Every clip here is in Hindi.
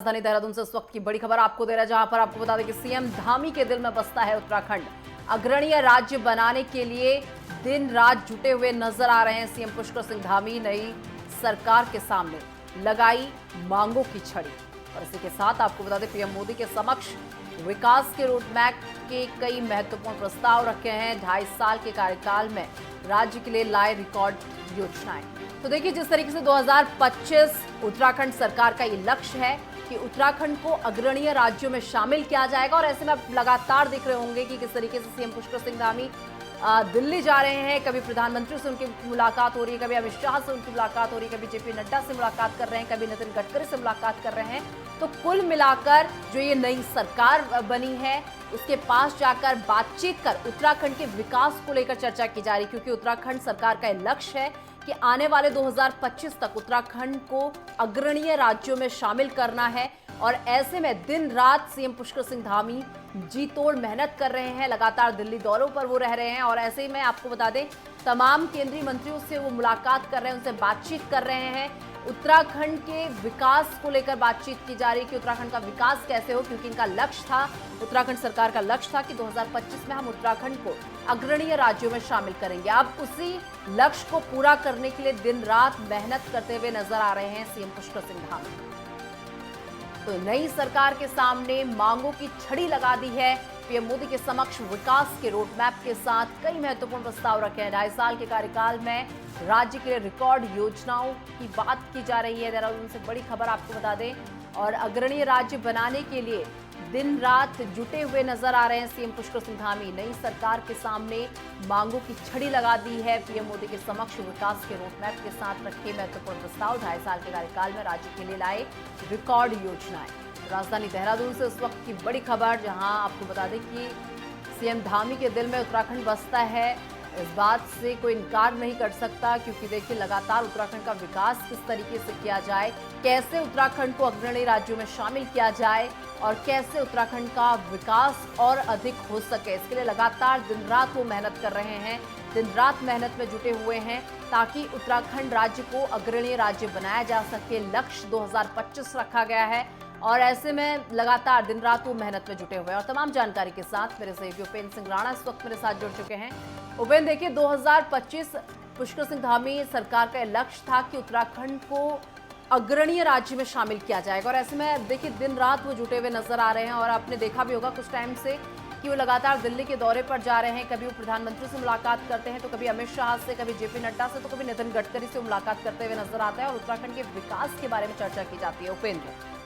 राजधानी देहरादून से इस वक्त की बड़ी खबर आपको दे रहा है, जहां पर आपको बता दें कि सीएम धामी के दिल में बसता है उत्तराखंड। अग्रणीय राज्य बनाने के लिए दिन रात जुटे हुए नजर आ रहे हैं सीएम पुष्कर सिंह धामी। नई सरकार के सामने लगाई मांगों की छड़ी। और इसी के साथ आपको बता दें पीएम मोदी के समक्ष विकास के रोडमैप के कई महत्वपूर्ण प्रस्ताव रखे हैं। 2.5 साल के कार्यकाल में राज्य के लिए लाए रिकॉर्ड योजनाएं। तो देखिए, जिस तरीके से 2025 उत्तराखंड सरकार का ये लक्ष्य है कि उत्तराखंड को अग्रणीय राज्यों में शामिल किया जाएगा। और ऐसे में आप लगातार देख रहे होंगे कि किस तरीके से सीएम पुष्कर सिंह धामी दिल्ली जा रहे हैं। कभी प्रधानमंत्री से उनकी मुलाकात हो रही है, कभी अमित शाह से उनकी मुलाकात हो रही है, कभी जेपी नड्डा से मुलाकात कर रहे हैं, कभी नितिन गडकरी से मुलाकात कर रहे हैं। तो कुल मिलाकर जो ये नई सरकार बनी है उसके पास जाकर बातचीत कर उत्तराखंड के विकास को लेकर चर्चा की जा रही, क्योंकि उत्तराखंड सरकार का लक्ष्य है कि आने वाले 2025 तक उत्तराखंड को अग्रणीय राज्यों में शामिल करना है। और ऐसे में दिन रात सीएम पुष्कर सिंह धामी जी तोड़ मेहनत कर रहे हैं। लगातार दिल्ली दौरों पर वो रह रहे हैं। और ऐसे में आपको बता दें, तमाम केंद्रीय मंत्रियों से वो मुलाकात कर रहे हैं, उनसे बातचीत कर रहे हैं। उत्तराखंड के विकास को लेकर बातचीत की जा रही है कि उत्तराखंड का विकास कैसे हो, क्योंकि इनका लक्ष्य था, उत्तराखंड सरकार का लक्ष्य था कि 2025 में हम उत्तराखंड को अग्रणीय राज्यों में शामिल करेंगे। अब उसी लक्ष्य को पूरा करने के लिए दिन रात मेहनत करते हुए नजर आ रहे हैं सीएम पुष्कर सिंह धामी। तो नई सरकार के सामने मांगों की छड़ी लगा दी है। पीएम मोदी के समक्ष विकास के रोडमैप के साथ कई महत्वपूर्ण प्रस्ताव रखे हैं। 2.5 साल के कार्यकाल में राज्य के लिए रिकॉर्ड योजनाओं की बात की जा रही है। देहरादून से बड़ी खबर आपको बता दें। और अग्रणीय राज्य बनाने के लिए दिन रात जुटे हुए नजर आ रहे हैं सीएम पुष्कर सिंह धामी। नई सरकार के सामने मांगों की छड़ी लगा दी है। पीएम मोदी के समक्ष विकास के रोडमैप के साथ रखे महत्वपूर्ण प्रस्ताव। 2.5 साल के कार्यकाल में राज्य के लिए लाए रिकॉर्ड योजनाएं। राजधानी देहरादून से इस वक्त की बड़ी खबर, जहां आपको बता दें कि सीएम धामी के दिल में उत्तराखंड बसता है। इस बात से कोई इनकार नहीं कर सकता, क्योंकि देखिए लगातार उत्तराखंड का विकास किस तरीके से किया जाए, कैसे उत्तराखंड को अग्रणी राज्यों में शामिल किया जाए और कैसे उत्तराखंड का विकास और अधिक हो सके, इसके लिए लगातार दिन रात वो मेहनत कर रहे हैं। दिन रात मेहनत में जुटे हुए हैं ताकि उत्तराखंड राज्य को अग्रणीय राज्य बनाया जा सके। लक्ष्य 2025 रखा गया है। और ऐसे में लगातार दिन रात वो मेहनत में जुटे हुए हैं। और तमाम जानकारी के साथ मेरे सहयोगी उपेंद्र सिंह राणा इस वक्त मेरे साथ जुड़ चुके हैं। उपेंद्र, देखिए 2025 पुष्कर सिंह धामी सरकार का लक्ष्य था कि उत्तराखंड को अग्रणीय राज्य में शामिल किया जाएगा। और ऐसे में देखिए दिन रात वो जुटे हुए नजर आ रहे हैं। और आपने देखा भी होगा कुछ टाइम से कि वो लगातार दिल्ली के दौरे पर जा रहे हैं। कभी वो प्रधानमंत्री से मुलाकात करते हैं, तो कभी अमित शाह से, कभी जेपी नड्डा से, तो कभी नितिन गडकरी से मुलाकात करते हुए नजर आता है। और उत्तराखंड के विकास के बारे में चर्चा की जाती है। उपेंद्र,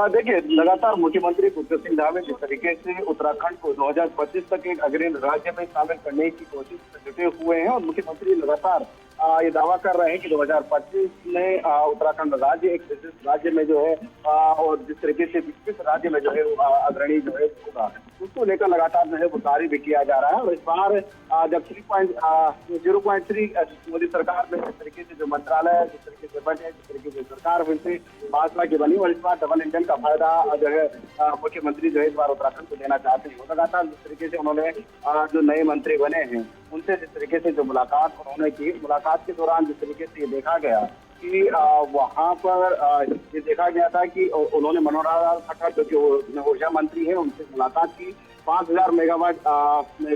देखिए, लगातार मुख्यमंत्री पुष्कर सिंह धामी जिस तरीके से उत्तराखंड को 2025 तक एक अग्रणी राज्य में शामिल करने की कोशिश में जुटे हुए हैं। और मुख्यमंत्री लगातार ये दावा कर रहे हैं कि 2025 में उत्तराखंड राज्य एक विशिष्ट राज्य में जो है और जिस तरीके से विकसित राज्य में जो है अग्रणी जो है होगा, उसको लेकर लगातार जो है वो कार्य भी किया जा रहा है। और इस बार जब 0.3 मोदी सरकार में जिस तरीके से जो मंत्रालय जिस तरीके से बने, जिस तरीके से सरकार फिर से भाजपा की बनी, और इस बार डबल इंजन का फायदा जो है मुख्यमंत्री जो है इस बार उत्तराखंड को देना चाहते हैं। लगातार जिस तरीके से उन्होंने जो नए मंत्री बने हैं उनसे जिस तरीके से जो मुलाकात उन्होंने की, मुलाकात के दौरान जिस तरीके से ये देखा गया कि वहाँ पर ये देखा गया था कि उन्होंने मनोहर लाल खट्टर जो ऊर्जा मंत्री है उनसे मुलाकात की। 5000 मेगावाट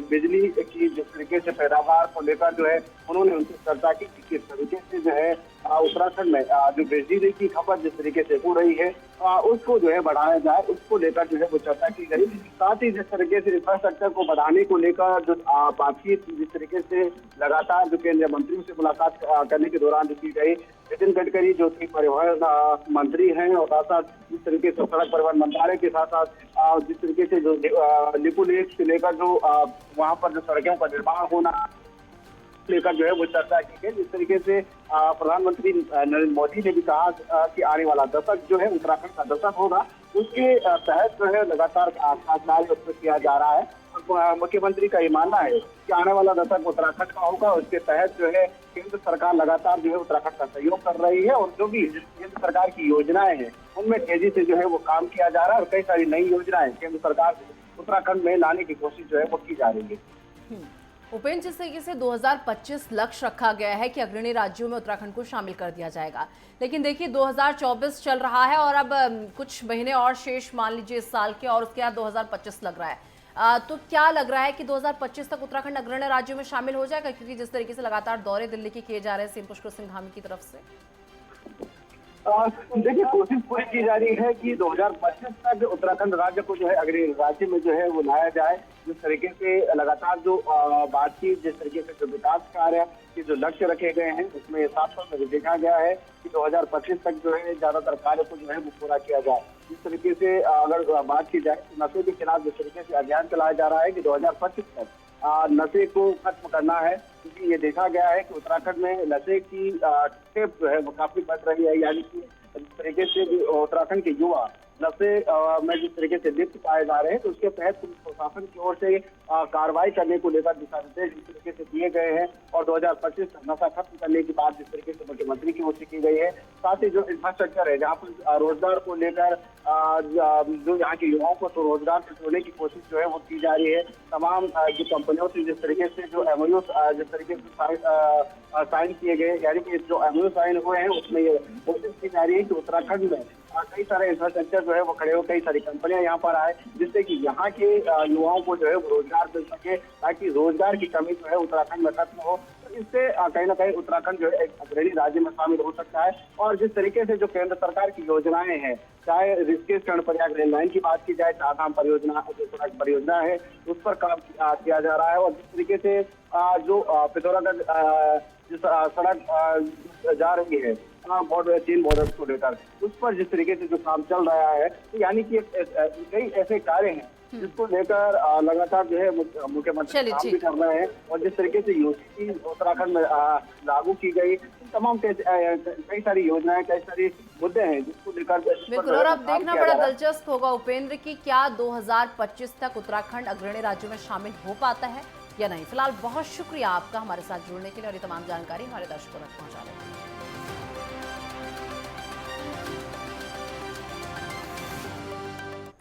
बिजली की जिस तरीके से पैदावार को लेकर जो है उन्होंने उनसे चर्चा की कि किस तरीके से जो है उत्तराखंड में जो बिजली की खपत जिस तरीके से हो रही है उसको जो है बढ़ाया जाए, उसको लेकर जो है वो चर्चा की गई। साथ ही जिस तरीके से इंफ्रास्ट्रक्चर को बढ़ाने को लेकर जो बातचीत जिस तरीके से लगातार जो केंद्रीय मंत्रियों से मुलाकात करने के दौरान जो की गई, नितिन गडकरी जो कि परिवहन मंत्री हैं और साथ साथ जिस तरीके से सड़क परिवहन मंत्रालय के साथ साथ जिस तरीके से जो लिपू लेक से लेकर जो वहाँ पर जो सड़कों का निर्माण होना लेकर जो है वो चर्चा की गई। जिस तरीके से प्रधानमंत्री नरेंद्र मोदी ने भी कहा कि आने वाला दशक जो है उत्तराखंड का दशक होगा, उसके तहत जो है लगातार कार्य किया जा रहा है। मुख्यमंत्री का ये मानना है कि आने वाला दशक उत्तराखंड का होगा। उसके तहत जो है केंद्र सरकार लगातार जो है उत्तराखंड का सहयोग कर रही है। और जो भी केंद्र सरकार की योजनाएं हैं उनमें तेजी से जो है वो काम किया जा रहा है। और कई सारी नई योजनाएं केंद्र सरकार उत्तराखंड में लाने की कोशिश जो है वो की जा रही है। उपेंद्र, जिस तरीके से 2025 लक्ष्य रखा गया है कि अग्रणी राज्यों में उत्तराखंड को शामिल कर दिया जाएगा, लेकिन देखिए 2024 चल रहा है और अब कुछ महीने और शेष मान लीजिए इस साल के, और उसके बाद 2025 लग रहा है। तो क्या लग रहा है कि 2025 तक उत्तराखंड अग्रणी राज्यों में शामिल हो जाएगा? क्योंकि जिस तरीके से लगातार दौरे दिल्ली के किए जा रहे हैं सीएम पुष्कर सिंह धामी की तरफ से। देखिए, कोशिश पूरी की जा रही है कि 2025 तक उत्तराखंड राज्य को जो है अग्रणी राज्य में जो है वो लाया जाए। जिस तरीके से लगातार जो बातचीत, जिस तरीके से जो विकास कार्य के जो लक्ष्य रखे गए हैं, उसमें साफ तौर पर देखा गया है कि 2025 तक जो है ज्यादातर कार्य को जो है वो पूरा किया जाए। जिस तरीके से अगर बात की जाए तो नशे के खिलाफ जिस तरीके से अभियान चलाया जा रहा है कि 2025 तक नशे को खत्म करना है, क्योंकि ये देखा गया है कि उत्तराखंड में नशे की खेप जो है वो काफी बढ़ रही है। यानी कि जिस तरीके से उत्तराखंड के युवा नशे में जिस तरीके से लिप्त पाए जा रहे हैं, तो उसके तहत पुलिस प्रशासन की ओर से कार्रवाई करने को लेकर दिशा निर्देश जिस तरीके से दिए गए हैं और 2025 तक नशा खत्म करने की बात जिस तरीके से मुख्यमंत्री की ओर से की गई है। साथ ही जो इंफ्रास्ट्रक्चर है, जहाँ पर रोजगार को लेकर जो यहाँ के युवाओं को तो रोजगार से जोड़ने की कोशिश जो है वो की जा रही है। तमाम जो कंपनियों से जिस तरीके से जो एमओयू जिस तरीके से साइन किए गए, यानी कि जो एमओयू साइन हुए हैं, उसमें ये कोशिश की जा रही है कि उत्तराखंड में कई सारे इंफ्रास्ट्रक्चर जो है वो खड़े हो, कई सारी कंपनियां यहाँ पर आए, जिससे कि यहाँ के युवाओं को जो है रोजगार मिल सके, ताकि रोजगार की कमी जो है उत्तराखंड में खत्म हो। तो इससे कहीं ना कहीं उत्तराखंड जो है एक अग्रणी राज्य में शामिल हो सकता है। और जिस तरीके से जो केंद्र सरकार की योजनाएं हैं, चाहे ऋषिकेश कर्णप्रयाग रेल लाइन की बात की जाए, चारधाम परियोजना जो सड़क परियोजना है उस पर काम किया जा रहा है, और जिस तरीके से जो पिथौरागढ़ जिस सड़क जा रही है बॉर्डर, चीन बॉर्डर को लेकर, उस पर जिस तरीके से जो काम चल रहा है, तो यानी कि कई ऐसे कार्य हैं जिसको लेकर लगातार जो है मुख्यमंत्री काम भी कर रहे हैं। और जिस तरीके से यूसीसी उत्तराखंड में लागू की गई, तमाम कई सारी योजनाएं, कई सारे मुद्दे हैं जिसको लेकर बिल्कुल। और अब देखना बड़ा दिलचस्प होगा उपेंद्र की क्या 2025 तक उत्तराखंड अग्रणी राज्यों में शामिल हो पाता है या नहीं। फिलहाल बहुत शुक्रिया आपका हमारे साथ जुड़ने के लिए और ये तमाम जानकारी हमारे दर्शकों तक पहुंचाने के लिए।